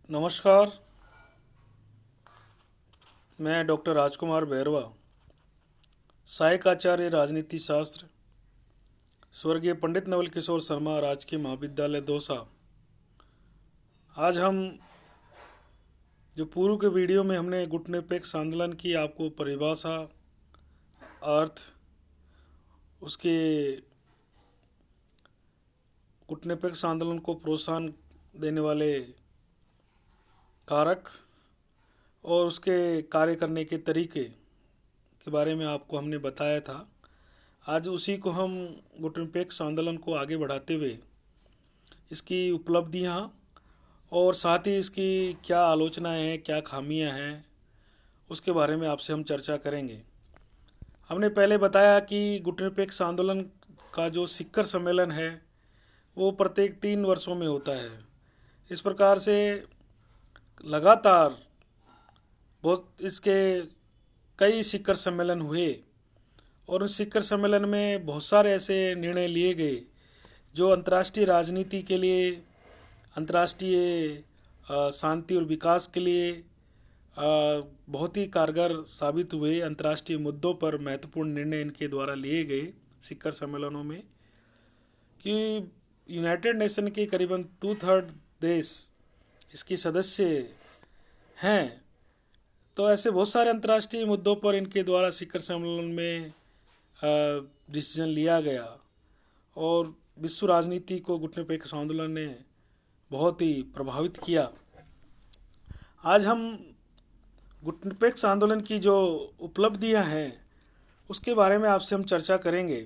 नमस्कार। मैं डॉक्टर राजकुमार बैरवा, सहायक आचार्य राजनीति शास्त्र, स्वर्गीय पंडित नवल किशोर शर्मा राजकीय महाविद्यालय दौसा। आज हम जो पूर्व के वीडियो में हमने गुटनिरपेक्ष आंदोलन की आपको परिभाषा, अर्थ, उसके गुटनिरपेक्ष आंदोलन को प्रोत्साहन देने वाले कारक और उसके कार्य करने के तरीके के बारे में आपको हमने बताया था। आज उसी को हम गुटनिरपेक्ष आंदोलन को आगे बढ़ाते हुए इसकी उपलब्धियां और साथ ही इसकी क्या आलोचनाएं हैं, क्या खामियां हैं, उसके बारे में आपसे हम चर्चा करेंगे। हमने पहले बताया कि गुटनिरपेक्ष आंदोलन का जो शिखर सम्मेलन है वो प्रत्येक 3 वर्षों में होता है। इस प्रकार से लगातार बहुत इसके कई शिखर सम्मेलन हुए और उस शिखर सम्मेलन में बहुत सारे ऐसे निर्णय लिए गए जो अंतर्राष्ट्रीय राजनीति के लिए, अंतर्राष्ट्रीय शांति और विकास के लिए बहुत ही कारगर साबित हुए। अंतर्राष्ट्रीय मुद्दों पर महत्वपूर्ण निर्णय इनके द्वारा लिए गए शिखर सम्मेलनों में कि यूनाइटेड नेशन के करीबन 2/3 देश इसकी सदस्य हैं। तो ऐसे बहुत सारे अंतर्राष्ट्रीय मुद्दों पर इनके द्वारा शिखर सम्मेलन में डिसीजन लिया गया और विश्व राजनीति को गुटनिरपेक्ष आंदोलन ने बहुत ही प्रभावित किया। आज हम गुटनिरपेक्ष आंदोलन की जो उपलब्धियां हैं उसके बारे में आपसे हम चर्चा करेंगे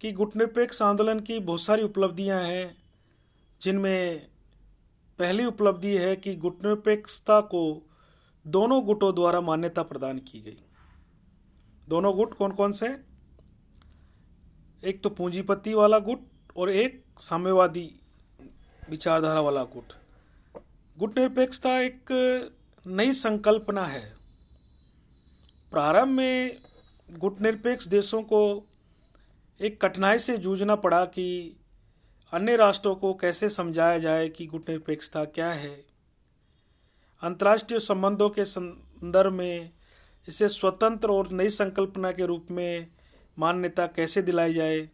कि गुटनिरपेक्ष आंदोलन की बहुत सारी उपलब्धियां हैं, जिनमें पहली उपलब्धि है कि गुटनिरपेक्षता को दोनों गुटों द्वारा मान्यता प्रदान की गई। दोनों गुट कौन कौन से? एक तो पूंजीपति वाला गुट और एक साम्यवादी विचारधारा वाला गुट। गुटनिरपेक्षता एक नई संकल्पना है। प्रारंभ में गुटनिरपेक्ष देशों को एक कठिनाई से जूझना पड़ा कि अन्य राष्ट्रों को कैसे समझाया जाए कि गुटनिरपेक्षता क्या है। अंतर्राष्ट्रीय संबंधों के संदर्भ में इसे स्वतंत्र और नई संकल्पना के रूप में मान्यता कैसे दिलाई जाए।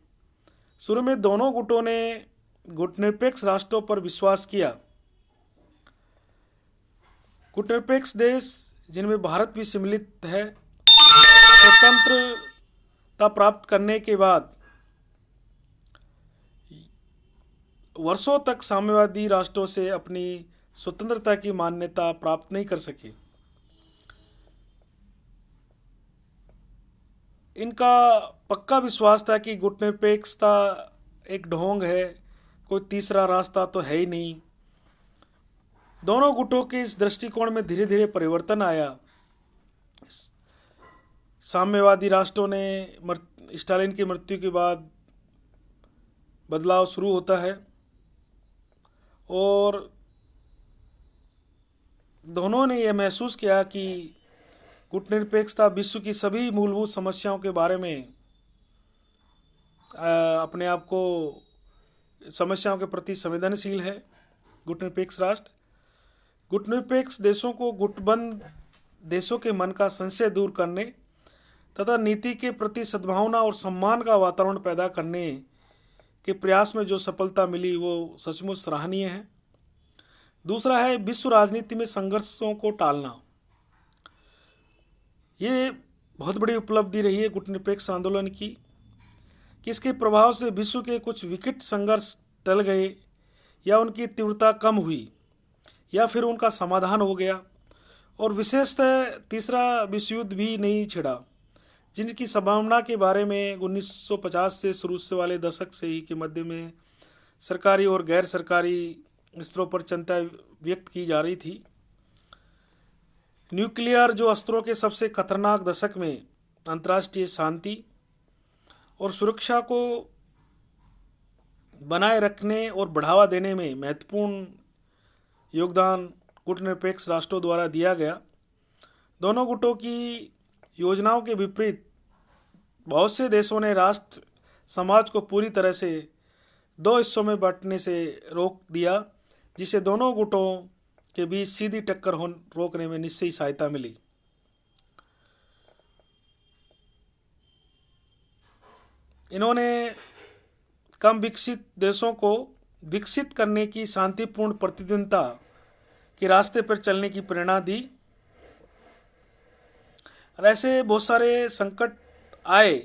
शुरू में दोनों गुटों ने गुटनिरपेक्ष राष्ट्रों पर विश्वास किया। गुटनिरपेक्ष देश, जिनमें भारत भी सम्मिलित है, स्वतंत्रता प्राप्त करने के बाद वर्षों तक साम्यवादी राष्ट्रों से अपनी स्वतंत्रता की मान्यता प्राप्त नहीं कर सके। इनका पक्का विश्वास था कि गुटनिरपेक्षता एक ढोंग है, कोई तीसरा रास्ता तो है ही नहीं। दोनों गुटों के इस दृष्टिकोण में धीरे धीरे परिवर्तन आया। साम्यवादी राष्ट्रों ने स्टालिन की मृत्यु के बाद बदलाव शुरू होता है और दोनों ने यह महसूस किया कि गुटनिरपेक्षता विश्व की सभी मूलभूत समस्याओं के बारे में अपने आप को समस्याओं के प्रति संवेदनशील है। गुटनिरपेक्ष राष्ट्र गुटनिरपेक्ष देशों को गुटबंद देशों के मन का संशय दूर करने तथा नीति के प्रति सद्भावना और सम्मान का वातावरण पैदा करने के प्रयास में जो सफलता मिली वो सचमुच सराहनीय है। दूसरा है विश्व राजनीति में संघर्षों को टालना। ये बहुत बड़ी उपलब्धि रही है गुटनिरपेक्ष आंदोलन की कि इसके प्रभाव से विश्व के कुछ विकट संघर्ष टल गए या उनकी तीव्रता कम हुई या फिर उनका समाधान हो गया। और विशेषतः तीसरा विश्व युद्ध भी नहीं छिड़ा, जिनकी संभावना के बारे में 1950 से शुरू से वाले दशक से ही के मध्य में सरकारी और गैर सरकारी स्तरों पर चिंता व्यक्त की जा रही थी। न्यूक्लियर जो अस्त्रों के सबसे खतरनाक दशक में अंतर्राष्ट्रीय शांति और सुरक्षा को बनाए रखने और बढ़ावा देने में महत्वपूर्ण योगदान गुटनिरपेक्ष राष्ट्रों द्वारा दिया गया। दोनों गुटों की योजनाओं के विपरीत बहुत से देशों ने राष्ट्र समाज को पूरी तरह से दो हिस्सों में बांटने से रोक दिया, जिससे दोनों गुटों के बीच सीधी टक्कर रोकने में निश्चयी सहायता मिली। इन्होंने कम विकसित देशों को विकसित करने की शांतिपूर्ण प्रतिद्वंद्विता के रास्ते पर चलने की प्रेरणा दी। और ऐसे बहुत सारे संकट आए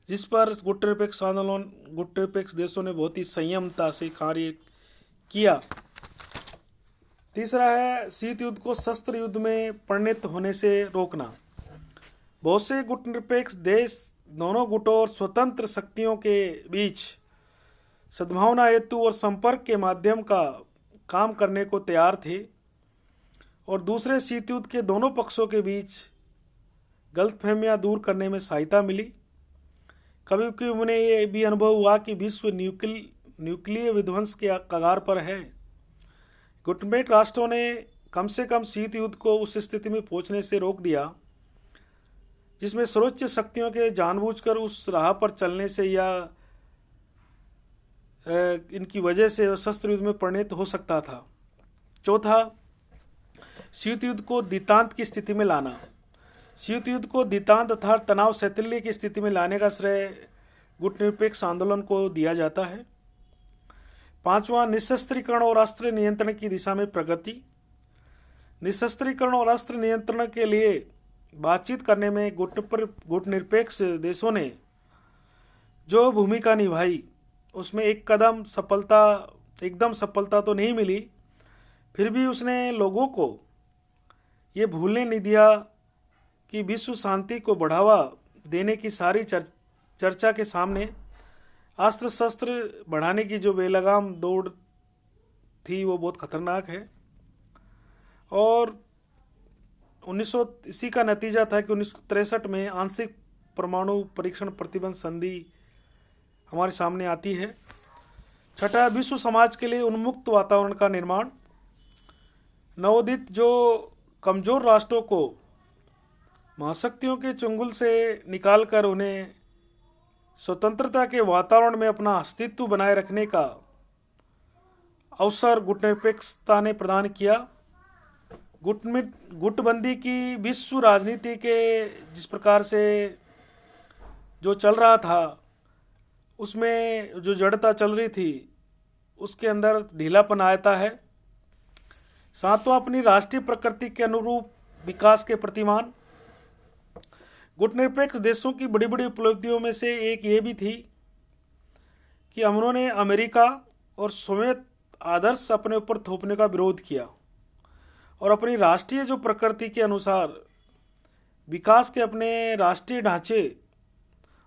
जिस पर गुटनिरपेक्ष देशों ने बहुत ही संयमता से कार्य किया। तीसरा है शीत युद्ध को शस्त्र युद्ध में परिणत होने से रोकना। बहुत से गुटनिरपेक्ष देश दोनों गुटों और स्वतंत्र शक्तियों के बीच सद्भावना हेतु और संपर्क के माध्यम का काम करने को तैयार थे और दूसरे शीत युद्ध के दोनों पक्षों के बीच गलतफहमियां दूर करने में सहायता मिली। कभी कभी उन्हें ये भी अनुभव हुआ कि विश्व न्यूक्लियर विध्वंस के कगार पर है। गुटनिरपेक्ष राष्ट्रों ने कम से कम शीत युद्ध को उस स्थिति में पहुंचने से रोक दिया जिसमें सर्वोच्च शक्तियों के जानबूझकर उस राह पर चलने से या इनकी वजह से शस्त्र युद्ध में परिणत हो सकता था। चौथा, शीत युद्ध को दितांत की स्थिति में लाना। शीत युद्ध को दितांत अर्थात तनाव शैथिल्य की स्थिति में लाने का श्रेय गुटनिरपेक्ष आंदोलन को दिया जाता है। पांचवा, निशस्त्रीकरण और अस्त्र नियंत्रण की दिशा में प्रगति। निशस्त्रीकरण और अस्त्र नियंत्रण के लिए बातचीत करने में गुटनिरपेक्ष देशों ने जो भूमिका निभाई उसमें एकदम सफलता तो नहीं मिली, फिर भी उसने लोगों को ये भूलने नहीं दिया कि विश्व शांति को बढ़ावा देने की सारी चर्चा के सामने अस्त्र शस्त्र बढ़ाने की जो बेलगाम दौड़ थी वो बहुत खतरनाक है। और इसी का नतीजा था कि 1963 में आंशिक परमाणु परीक्षण प्रतिबंध संधि हमारे सामने आती है। छठा, विश्व समाज के लिए उन्मुक्त वातावरण का निर्माण। नवोदित जो कमजोर राष्ट्रों को महाशक्तियों के चंगुल से निकालकर उन्हें स्वतंत्रता के वातावरण में अपना अस्तित्व बनाए रखने का अवसर गुटनिरपेक्षता ने प्रदान किया। गुटबंदी की विश्व राजनीति के जिस प्रकार से जो चल रहा था उसमें जो जड़ता चल रही थी उसके अंदर ढीलापन आता है। सातवां, अपनी राष्ट्रीय प्रकृति के अनुरूप विकास के प्रतिमान। गुटनिरपेक्ष देशों की बड़ी बड़ी उपलब्धियों में से एक ये भी थी कि उन्होंने अमेरिका और सोवियत आदर्श अपने ऊपर थोपने का विरोध किया और अपनी राष्ट्रीय जो प्रकृति के अनुसार विकास के अपने राष्ट्रीय ढांचे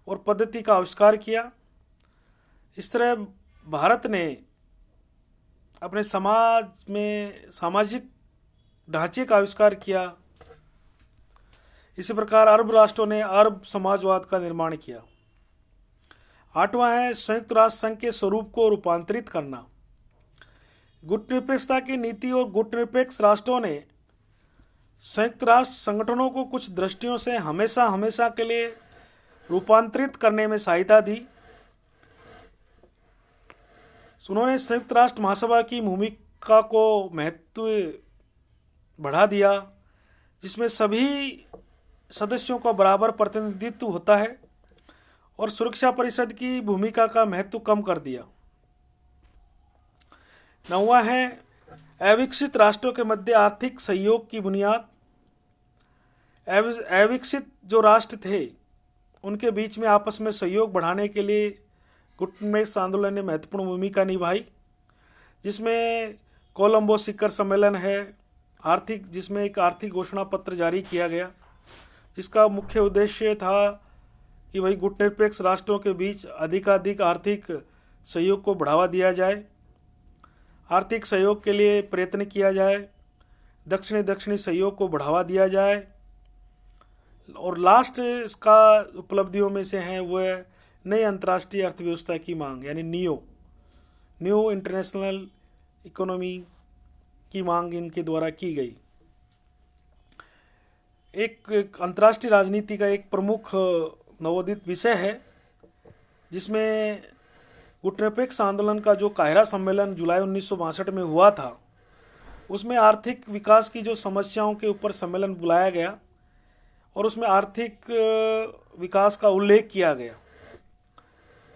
और पद्धति का आविष्कार किया। इस तरह भारत ने अपने समाज में सामाजिक ढांचे का आविष्कार किया। इसी प्रकार अरब राष्ट्रों ने अरब समाजवाद का निर्माण किया। आठवां है संयुक्त राष्ट्र संघ के स्वरूप को रूपांतरित करना। गुटनिरपेक्षता की नीति और गुटनिरपेक्ष राष्ट्रों ने संयुक्त राष्ट्र संगठनों को कुछ दृष्टियों से हमेशा के लिए रूपांतरित करने में सहायता दी। उन्होंने संयुक्त राष्ट्र महासभा की भूमिका को महत्व बढ़ा दिया जिसमें सभी सदस्यों का बराबर प्रतिनिधित्व होता है और सुरक्षा परिषद की भूमिका का महत्व कम कर दिया। नौवां है अविकसित राष्ट्रों के मध्य आर्थिक सहयोग की बुनियाद। अविकसित जो राष्ट्र थे उनके बीच में आपस में सहयोग बढ़ाने के लिए गुटनिरपेक्ष आंदोलन ने महत्वपूर्ण भूमिका निभाई, जिसमें कोलंबो शिखर सम्मेलन है जिसमें एक आर्थिक घोषणा पत्र जारी किया गया जिसका मुख्य उद्देश्य था कि भाई गुटनिरपेक्ष राष्ट्रों के बीच अधिकाधिक आर्थिक सहयोग को बढ़ावा दिया जाए, आर्थिक सहयोग के लिए प्रयत्न किया जाए, दक्षिणी सहयोग को बढ़ावा दिया जाए। और लास्ट इसका उपलब्धियों में से है वह नई अंतर्राष्ट्रीय अर्थव्यवस्था की मांग, यानी न्यू इंटरनेशनल इकोनॉमी की मांग इनके द्वारा की गई। एक अंतर्राष्ट्रीय राजनीति का एक प्रमुख नवोदित विषय है जिसमें गुटनिरपेक्ष आंदोलन का जो काहिरा सम्मेलन जुलाई 1962 में हुआ था उसमें आर्थिक विकास की जो समस्याओं के ऊपर सम्मेलन बुलाया गया और उसमें आर्थिक विकास का उल्लेख किया गया।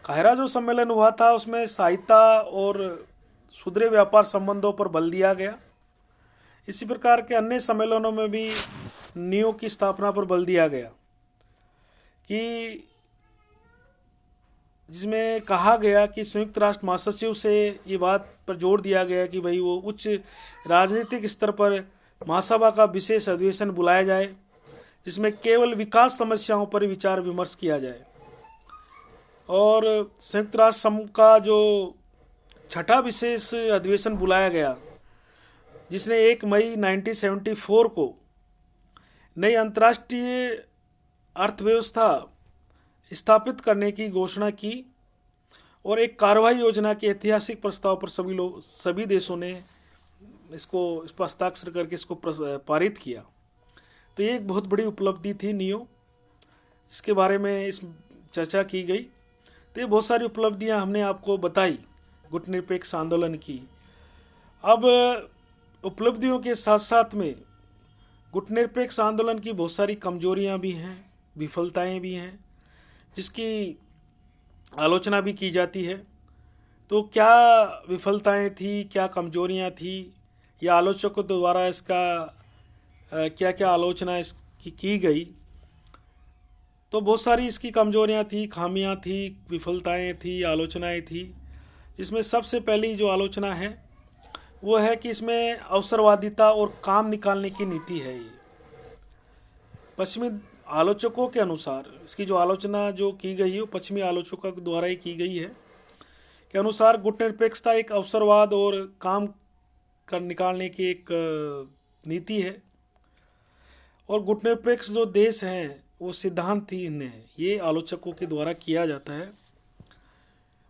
काहिरा जो सम्मेलन हुआ था उसमें सहायता और सुधरे व्यापार संबंधों पर बल दिया गया। इसी प्रकार के अन्य सम्मेलनों में भी नीतियों की स्थापना पर बल दिया गया कि जिसमें कहा गया कि संयुक्त राष्ट्र महासचिव से ये बात पर जोर दिया गया कि भाई वो उच्च राजनीतिक स्तर पर महासभा का विशेष अधिवेशन बुलाया जाए जिसमें केवल विकास समस्याओं पर विचार विमर्श किया जाए। और संयुक्त राष्ट्र संघ का जो छठा विशेष अधिवेशन बुलाया गया जिसने 1 मई 1974 को नई अंतर्राष्ट्रीय अर्थव्यवस्था स्थापित करने की घोषणा की और एक कार्रवाई योजना के ऐतिहासिक प्रस्ताव पर सभी देशों ने इस पर हस्ताक्षर करके इसको पारित किया। तो ये एक बहुत बड़ी उपलब्धि थी नियो, जिसके बारे में इस चर्चा की गई। तो ये बहुत सारी उपलब्धियां हमने आपको बताई गुटनिरपेक्ष आंदोलन की। अब उपलब्धियों के साथ साथ में गुटनिरपेक्ष आंदोलन की बहुत सारी कमजोरियां भी हैं, विफलताएं भी हैं, जिसकी आलोचना भी की जाती है। तो क्या विफलताएं थी, क्या कमजोरियां थी, या आलोचकों द्वारा इसका क्या क्या आलोचना इसकी की गई। तो बहुत सारी इसकी कमजोरियां थी, खामियां थी, विफलताएं थी, आलोचनाएं थी। जिसमें सबसे पहली जो आलोचना है वो है कि इसमें अवसरवादिता और काम निकालने की नीति है। ये पश्चिमी आलोचकों के अनुसार इसकी जो आलोचना जो की गई है वो पश्चिमी आलोचकों द्वारा ही की गई है के अनुसार गुटनिरपेक्षता एक अवसरवाद और काम कर निकालने की एक नीति है। और गुटनिरपेक्ष जो देश हैं वो सिद्धांत ही इन्हें है, ये आलोचकों के द्वारा किया जाता है।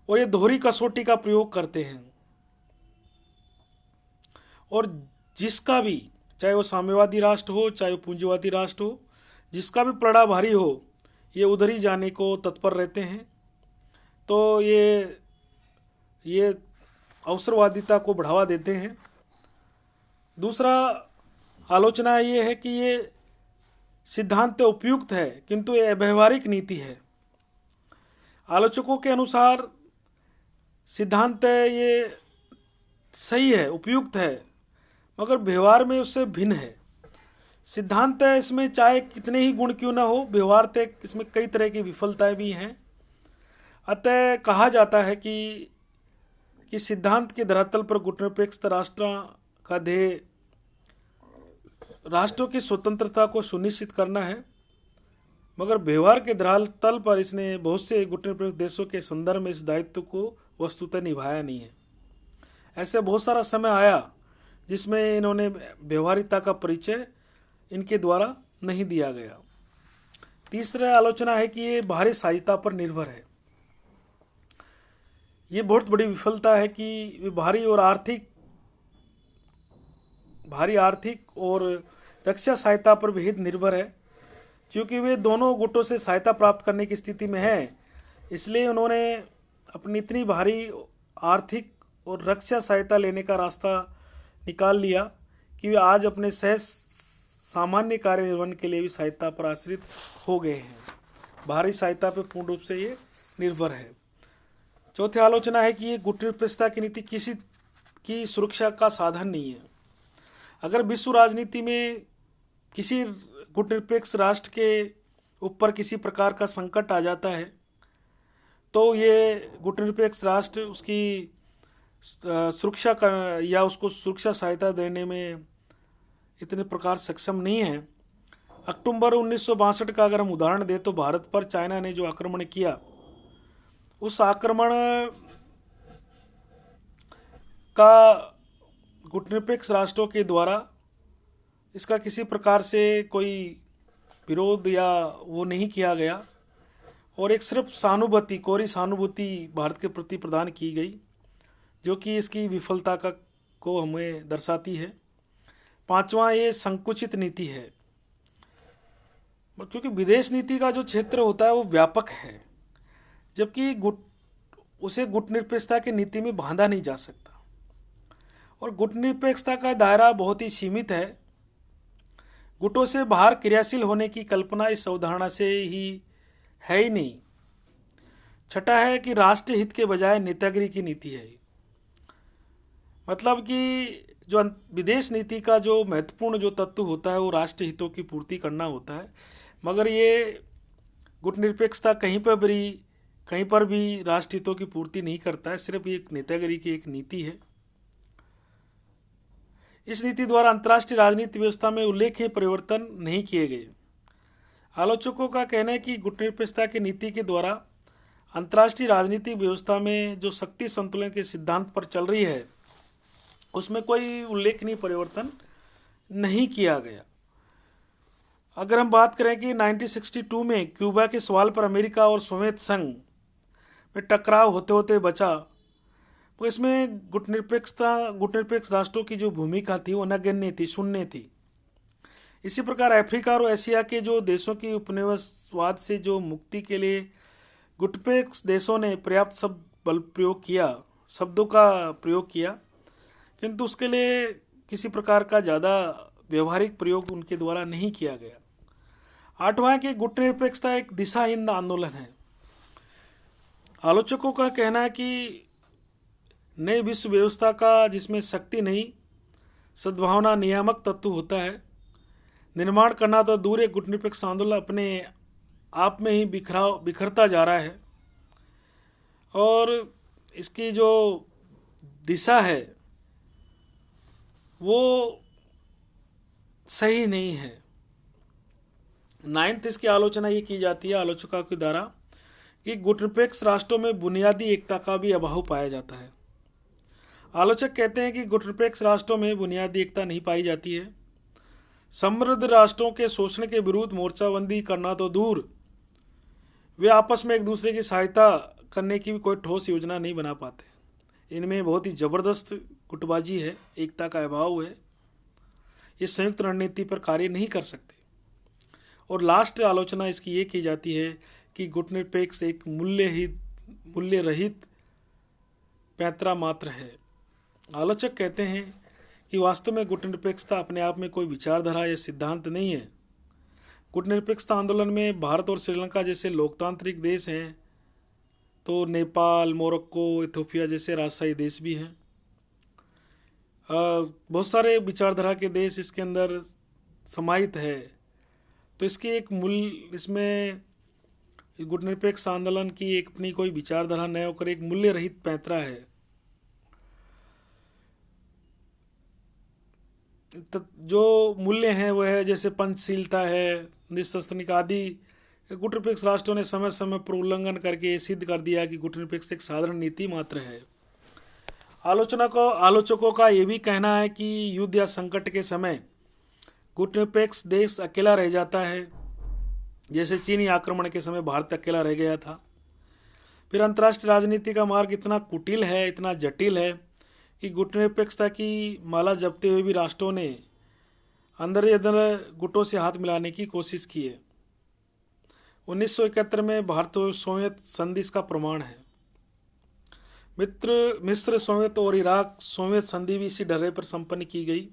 और ये दोहरी कसौटी का प्रयोग करते हैं और जिसका भी, चाहे वो साम्यवादी राष्ट्र हो चाहे वो पूंजीवादी राष्ट्र हो, जिसका भी पलड़ा भारी हो ये उधर ही जाने को तत्पर रहते हैं। तो ये अवसरवादिता को बढ़ावा देते हैं। दूसरा आलोचना ये है कि ये सिद्धांत उपयुक्त है किंतु ये अव्यवहारिक नीति है। आलोचकों के अनुसार सिद्धांत ये सही है, उपयुक्त है, मगर व्यवहार में उससे भिन्न है। सिद्धांत है इसमें चाहे कितने ही गुण क्यों ना हो, व्यवहार तक इसमें कई तरह की विफलताएं भी हैं। अतः कहा जाता है कि सिद्धांत के धरातल पर गुटनिरपेक्ष राष्ट्र का ध्येय राष्ट्रों की स्वतंत्रता को सुनिश्चित करना है, मगर व्यवहार के धरातल पर इसने बहुत से गुटनिरपेक्ष देशों के संदर्भ में इस दायित्व को वस्तुतः निभाया नहीं है। ऐसे बहुत सारा समय आया जिसमें इन्होंने व्यवहारिकता का परिचय इनके द्वारा नहीं दिया गया। तीसरा आलोचना है कि ये बाहरी सहायता पर निर्भर है। ये बहुत बड़ी विफलता है कि वे भारी आर्थिक और रक्षा सहायता पर भी निर्भर है। क्योंकि वे दोनों गुटों से सहायता प्राप्त करने की स्थिति में है, इसलिए उन्होंने अपनी इतनी भारी आर्थिक और रक्षा सहायता लेने का रास्ता निकाल लिया कि वे आज अपने सहज सामान्य कार्य निर्वहन के लिए भी सहायता पर आश्रित हो गए हैं। बाहरी सहायता पर पूर्ण रूप से ये निर्भर है। चौथी आलोचना है कि ये गुटनिरपेक्षता की नीति किसी की सुरक्षा का साधन नहीं है। अगर विश्व राजनीति में किसी गुटनिरपेक्ष राष्ट्र के ऊपर किसी प्रकार का संकट आ जाता है तो ये गुटनिरपेक्ष राष्ट्र उसकी सुरक्षा का या उसको सुरक्षा सहायता देने में इतने प्रकार सक्षम नहीं है। अक्टूबर 1962 का अगर हम उदाहरण दें तो भारत पर चाइना ने जो आक्रमण किया, उस आक्रमण का गुटनिरपेक्ष राष्ट्रों के द्वारा इसका किसी प्रकार से कोई विरोध या वो नहीं किया गया और एक सिर्फ कोरी सहानुभूति भारत के प्रति प्रदान की गई, जो कि इसकी विफलता को हमें दर्शाती है। पांचवा, ये संकुचित नीति है, क्योंकि विदेश नीति का जो क्षेत्र होता है वो व्यापक है, जबकि उसे गुटनिरपेक्षता की नीति में बांधा नहीं जा सकता। और गुट निरपेक्षता का दायरा बहुत ही सीमित है। गुटों से बाहर क्रियाशील होने की कल्पना इस अवधारणा से ही है ही नहीं। छठा है कि राष्ट्र हित के बजाय नेतागिरी की नीति है। मतलब कि जो विदेश नीति का जो महत्वपूर्ण जो तत्व होता है वो राष्ट्र हितों की पूर्ति करना होता है, मगर ये गुट निरपेक्षता कहीं पर भी राष्ट्र हितों की पूर्ति नहीं करता है। सिर्फ ये एक नेतागिरी की एक नीति है। इस नीति द्वारा अंतर्राष्ट्रीय राजनीति व्यवस्था में उल्लेखनीय परिवर्तन नहीं किए गए। आलोचकों का कहना है कि गुट निरपेक्षता की नीति के द्वारा अंतर्राष्ट्रीय राजनीतिक व्यवस्था में जो शक्ति संतुलन के सिद्धांत पर चल रही है उसमें कोई उल्लेखनीय परिवर्तन नहीं किया गया। अगर हम बात करें कि 1962 में क्यूबा के सवाल पर अमेरिका और सोवियत संघ में टकराव होते होते बचा, तो इसमें गुट निरपेक्ष राष्ट्रों की जो भूमिका थी वो नगण्य थी, शून्य थी। इसी प्रकार अफ्रीका और एशिया के जो देशों की उपनिवेशवाद से जो मुक्ति के लिए गुटनिरपेक्ष देशों ने पर्याप्त शब्दों का प्रयोग किया, किंतु उसके लिए किसी प्रकार का ज़्यादा व्यवहारिक प्रयोग उनके द्वारा नहीं किया गया। आठवां कि गुट निरपेक्षता एक दिशाहीन आंदोलन है। आलोचकों का कहना है कि नई विश्व व्यवस्था का जिसमें शक्ति नहीं, सद्भावना नियामक तत्व होता है, निर्माण करना तो दूर एक गुट निरपेक्ष आंदोलन अपने आप में ही बिखरता जा रहा है और इसकी जो दिशा है वो सही नहीं है। 9th इसकी आलोचना ये की जाती है आलोचकों के द्वारा कि गुट निरपेक्ष राष्ट्रों में बुनियादी एकता का भी अभाव पाया जाता है। आलोचक कहते हैं कि गुट निरपेक्ष राष्ट्रों में बुनियादी एकता नहीं पाई जाती है। समृद्ध राष्ट्रों के शोषण के विरुद्ध मोर्चाबंदी करना तो दूर, वे आपस में एक दूसरे की सहायता करने की भी कोई ठोस योजना नहीं बना पाते। इनमें बहुत ही जबरदस्त गुटबाजी है, एकता का अभाव है, ये संयुक्त रणनीति पर कार्य नहीं कर सकते। और लास्ट आलोचना इसकी ये की जाती है कि गुट निरपेक्ष एक मूल्य रहित पैंतरा मात्र है। आलोचक कहते हैं कि वास्तव में गुट निरपेक्षता अपने आप में कोई विचारधारा या सिद्धांत नहीं है। गुट निरपेक्षता आंदोलन में भारत और श्रीलंका जैसे लोकतांत्रिक देश हैं, तो नेपाल, मोरक्को, इथियोपिया जैसे राजशाही देश भी हैं। बहुत सारे विचारधारा के देश इसके अंदर समाहित है। तो इसमें गुट निरपेक्ष आंदोलन की एक अपनी कोई विचारधारा न होकर एक मूल्य रहित पैंतरा है। जो मूल्य हैं वह है जैसे पंचशीलता है, निशस्त्रता आदि गुट निरपेक्ष राष्ट्रों ने समय समय पर उल्लंघन करके सिद्ध कर दिया कि गुट निरपेक्ष एक साधारण नीति मात्र है। आलोचकों का यह भी कहना है कि युद्ध या संकट के समय गुट निरपेक्ष देश अकेला रह जाता है, जैसे चीनी आक्रमण के समय भारत अकेला रह गया था। फिर अंतर्राष्ट्रीय राजनीति का मार्ग इतना कुटिल है, इतना जटिल है कि गुट निरपेक्षता की माला जपते हुए भी राष्ट्रों ने अंदर ही अंदर गुटों से हाथ मिलाने की कोशिश की है। 1971 में भारत और सोवियत संधि इसका प्रमाण है। मिस्र, सोवियत और इराक सोवियत संधि भी इसी ढर्रे पर संपन्न की गई।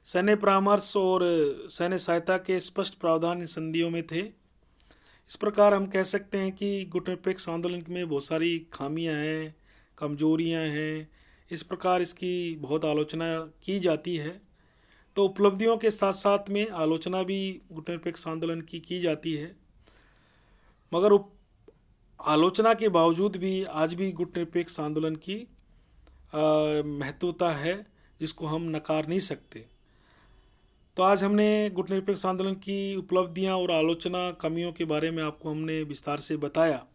सैन्य परामर्श और सैन्य सहायता के स्पष्ट प्रावधान इन संधियों में थे। इस प्रकार हम कह सकते हैं कि गुट निरपेक्ष आंदोलन में बहुत सारी खामियां हैं, कमजोरियां हैं। इस प्रकार इसकी बहुत आलोचना की जाती है। तो उपलब्धियों के साथ साथ में आलोचना भी गुट निरपेक्ष आंदोलन की जाती है, मगर आलोचना के बावजूद भी आज भी गुट निरपेक्ष आंदोलन की महत्वता है, जिसको हम नकार नहीं सकते। तो आज हमने गुट निरपेक्ष आंदोलन की उपलब्धियां और आलोचना कमियों के बारे में आपको हमने विस्तार से बताया।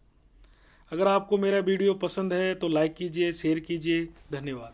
अगर आपको मेरा वीडियो पसंद है तो लाइक कीजिए, शेयर कीजिए। धन्यवाद।